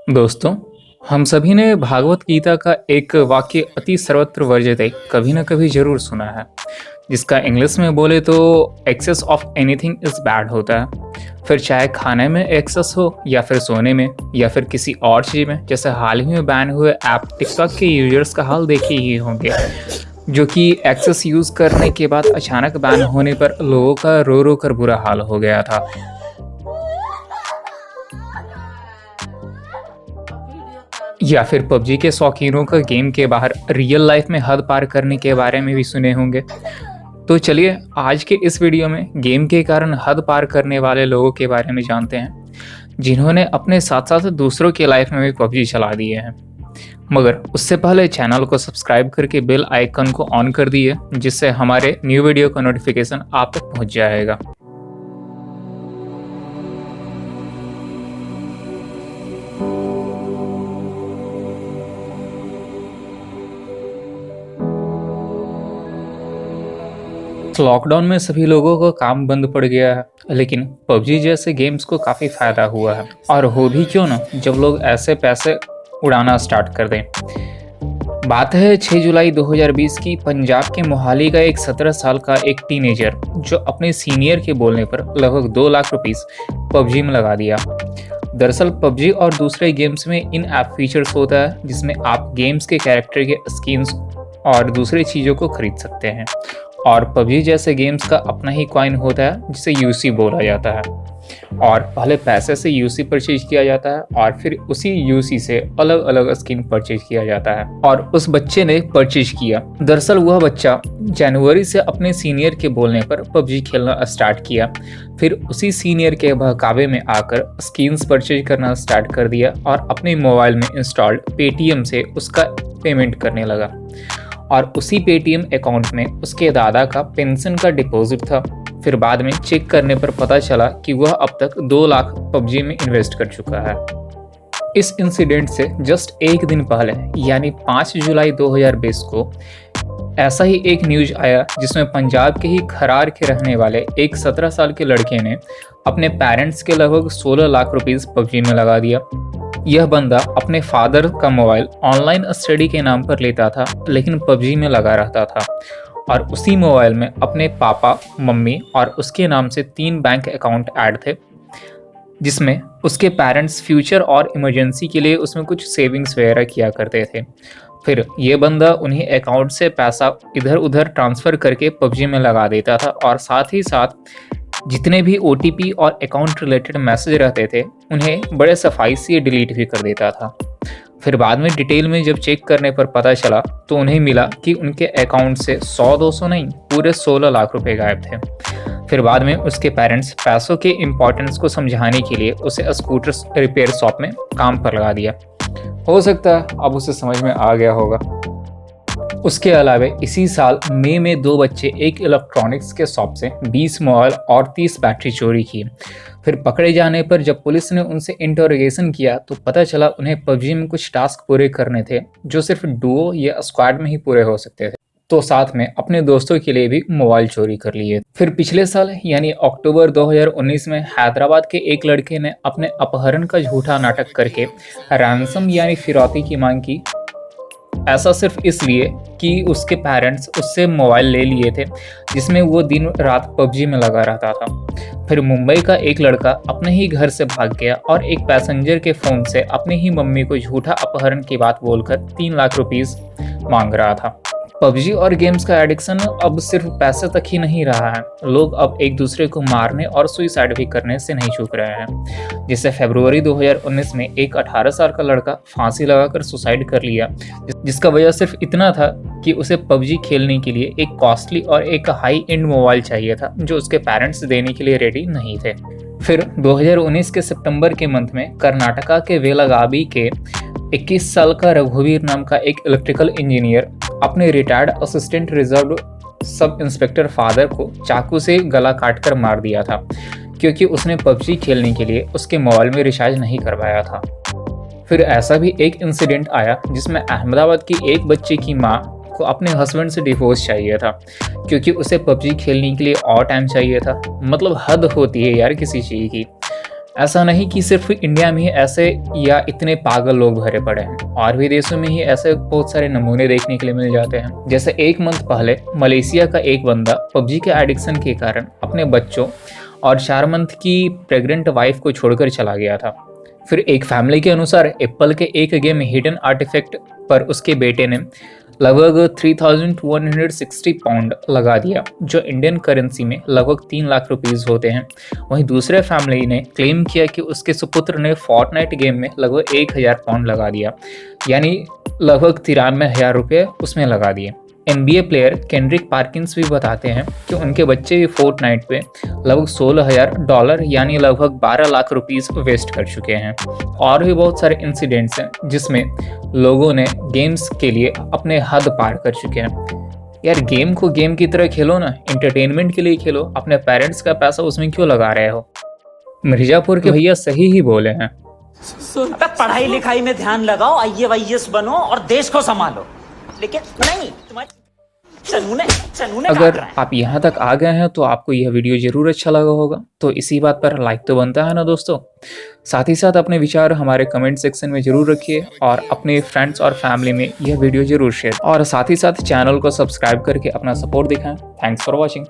दोस्तों, हम सभी ने भागवत गीता का एक वाक्य अति सर्वत्र वर्जित है कभी ना कभी जरूर सुना है, जिसका इंग्लिश में बोले तो excess of anything is bad होता है। फिर चाहे खाने में एक्सेस हो या फिर सोने में या फिर किसी और चीज में, जैसे हाल ही में बैन हुए ऐप टिकटॉक के यूजर्स का हाल देखे ही होंगे, जो कि एक्सेस यूज करने के बाद अचानक बैन होने पर लोगों का रो रो कर बुरा हाल हो गया था। या फिर पबजी के शौकीनों का गेम के बाहर रियल लाइफ में हद पार करने के बारे में भी सुने होंगे। तो चलिए आज के इस वीडियो में गेम के कारण हद पार करने वाले लोगों के बारे में जानते हैं, जिन्होंने अपने साथ साथ दूसरों के लाइफ में भी पबजी चला दिए हैं। मगर उससे पहले चैनल को सब्सक्राइब करके बेल आइकन को ऑन कर दिए, जिससे हमारे न्यू वीडियो का नोटिफिकेशन आप तक पहुंच जाएगा। लॉकडाउन में सभी लोगों को काम बंद पड़ गया है, लेकिन पबजी जैसे गेम्स को काफ़ी फायदा हुआ है। और हो भी क्यों ना, जब लोग ऐसे पैसे उड़ाना स्टार्ट कर दें। बात है 6 जुलाई 2020 की। पंजाब के मोहाली का एक 17 साल का एक टीनेजर, जो अपने सीनियर के बोलने पर लगभग 2 लाख रुपीस पबजी में लगा दिया। दरअसल पबजी और दूसरे गेम्स में इन ऐप फीचर्स होता है, जिसमें आप गेम्स के कैरेक्टर के स्किन्स और दूसरी चीज़ों को खरीद सकते हैं। और पबजी जैसे गेम्स का अपना ही कॉइन होता है, जिसे यूसी बोला जाता है। और पहले पैसे से यूसी परचेज किया जाता है और फिर उसी यूसी से अलग अलग स्किन परचेज किया जाता है। और उस बच्चे ने परचेज किया। दरअसल वह बच्चा जनवरी से अपने सीनियर के बोलने पर पबजी खेलना स्टार्ट किया। फिर उसी सीनियर के बहकावे में आकर स्किन्स परचेज करना स्टार्ट कर दिया और अपने मोबाइल में इंस्टॉल्ड पेटीएम से उसका पेमेंट करने लगा। और उसी पेटीएम अकाउंट में उसके दादा का पेंशन का डिपॉजिट था। फिर बाद में चेक करने पर पता चला कि वह अब तक 2 लाख पबजी में इन्वेस्ट कर चुका है। इस इंसिडेंट से जस्ट एक दिन पहले यानी 5 जुलाई 2020 को ऐसा ही एक न्यूज आया, जिसमें पंजाब के ही खरार के रहने वाले एक 17 साल के लड़के ने अपने पेरेंट्स के लगभग 16 लाख रुपीस पबजी में लगा दिया। यह बंदा अपने फादर का मोबाइल ऑनलाइन स्टडी के नाम पर लेता था, लेकिन पबजी में लगा रहता था। और उसी मोबाइल में अपने पापा, मम्मी और उसके नाम से 3 बैंक अकाउंट ऐड थे, जिसमें उसके पेरेंट्स फ्यूचर और इमरजेंसी के लिए उसमें कुछ सेविंग्स वगैरह किया करते थे। फिर ये बंदा उन्हीं अकाउंट से पैसा इधर उधर ट्रांसफ़र करके पबजी में लगा देता था, और साथ ही साथ जितने भी OTP और अकाउंट रिलेटेड मैसेज रहते थे उन्हें बड़े सफाई से डिलीट भी कर देता था। फिर बाद में डिटेल में जब चेक करने पर पता चला तो उन्हें मिला कि उनके अकाउंट से 100-200 नहीं, पूरे 16 लाख रुपए गायब थे। फिर बाद में उसके पेरेंट्स पैसों के इम्पोर्टेंस को समझाने के लिए उसे स्कूटर रिपेयर शॉप में काम पर लगा दिया। हो सकता है अब उसे समझ में आ गया होगा। उसके अलावा इसी साल मई में 2 बच्चे एक इलेक्ट्रॉनिक्स के शॉप से 20 मोबाइल और 30 बैटरी चोरी की। फिर पकड़े जाने पर जब पुलिस ने उनसे इंटरोगेशन किया तो पता चला उन्हें पबजी में कुछ टास्क पूरे करने थे, जो सिर्फ डुओ या स्क्वाड में ही पूरे हो सकते थे। तो साथ में अपने दोस्तों के लिए भी मोबाइल चोरी कर लिए। फिर पिछले साल यानी अक्टूबर 2019 में हैदराबाद के एक लड़के ने अपने अपहरण का झूठा नाटक करके रैंसम यानी फिरौती की मांग की। ऐसा सिर्फ इसलिए कि उसके पेरेंट्स उससे मोबाइल ले लिए थे, जिसमें वो दिन रात पबजी में लगा रहता था। फिर मुंबई का एक लड़का अपने ही घर से भाग गया और एक पैसेंजर के फ़ोन से अपनी ही मम्मी को झूठा अपहरण की बात बोलकर 3 लाख रुपीस मांग रहा था। पबजी और गेम्स का एडिक्शन अब सिर्फ पैसे तक ही नहीं रहा है। लोग अब एक दूसरे को मारने और सुइसाइड भी करने से नहीं चूक रहे हैं। जैसे फरवरी 2019 में एक 18 साल का लड़का फांसी लगाकर सुसाइड कर लिया, जिसका वजह सिर्फ इतना था कि उसे पबजी खेलने के लिए एक कॉस्टली और एक हाई एंड मोबाइल चाहिए था, जो उसके पेरेंट्स देने के लिए रेडी नहीं थे। फिर 2019 के सितंबर के मंथ में कर्नाटका के वेलागावी के 21 साल का रघुवीर नाम का एक इलेक्ट्रिकल इंजीनियर अपने retired assistant reserve sub inspector father को चाकू से गला काटकर मार दिया था, क्योंकि उसने पबजी खेलने के लिए उसके मोबाइल में रिचार्ज नहीं करवाया था। फिर ऐसा भी एक इंसिडेंट आया, जिसमें अहमदाबाद की एक बच्चे की माँ को अपने हस्बैंड से डिवोर्स चाहिए था, क्योंकि उसे पबजी खेलने के लिए और टाइम चाहिए था। मतलब हद होती है यार किसी चीज़ की। ऐसा नहीं कि सिर्फ इंडिया में ही ऐसे या इतने पागल लोग भरे पड़े हैं, और भी देशों में ही ऐसे बहुत सारे नमूने देखने के लिए मिल जाते हैं। जैसे एक मंथ पहले मलेशिया का एक बंदा पबजी के एडिक्शन के कारण अपने बच्चों और 4 मंथ की प्रेग्नेंट वाइफ को छोड़कर चला गया था। फिर एक फैमिली के अनुसार एप्पल के एक गेम हिडन आर्टिफैक्ट पर उसके बेटे ने लगभग 3,160 पाउंड लगा दिया, जो इंडियन करेंसी में लगभग 3 लाख रुपीस होते हैं। वहीं दूसरे फैमिली ने क्लेम किया कि उसके सुपुत्र ने फोर्टनाइट गेम में लगभग 1,000 पाउंड लगा दिया, यानी लगभग 93,000 रुपये उसमें लगा दिए। NBA प्लेयर केंड्रिक पार्किंस भी बताते हैं कि उनके बच्चे भी फोर्टनाइट पे लगभग $16,000 यानी लगभग 12 लाख रुपीस वेस्ट कर चुके हैं। और भी बहुत सारे इंसिडेंट्स हैं जिसमें लोगों ने गेम्स के लिए अपने हद पार कर चुके हैं। यार गेम को गेम की तरह खेलो ना, एंटरटेनमेंट के लिए खेलो, अपने पेरेंट्स का पैसा उसमें क्यों लगा रहे हो। मिर्जापुर के भैया सही ही बोले हैं। पढ़ाई लिखाई में ध्यान लगाओ, IAS बनो और देश को संभालो, लेकिन नहीं तुम्हारे चनूने अगर आप यहाँ तक आ गए हैं तो आपको यह वीडियो जरूर अच्छा लगा होगा, तो इसी बात पर लाइक तो बनता है ना दोस्तों। साथ ही साथ अपने विचार हमारे कमेंट सेक्शन में जरूर रखिए और अपने फ्रेंड्स और फैमिली में यह वीडियो जरूर शेयर, और साथ ही साथ चैनल को सब्सक्राइब करके अपना सपोर्ट दिखाएं। Thanks for watching.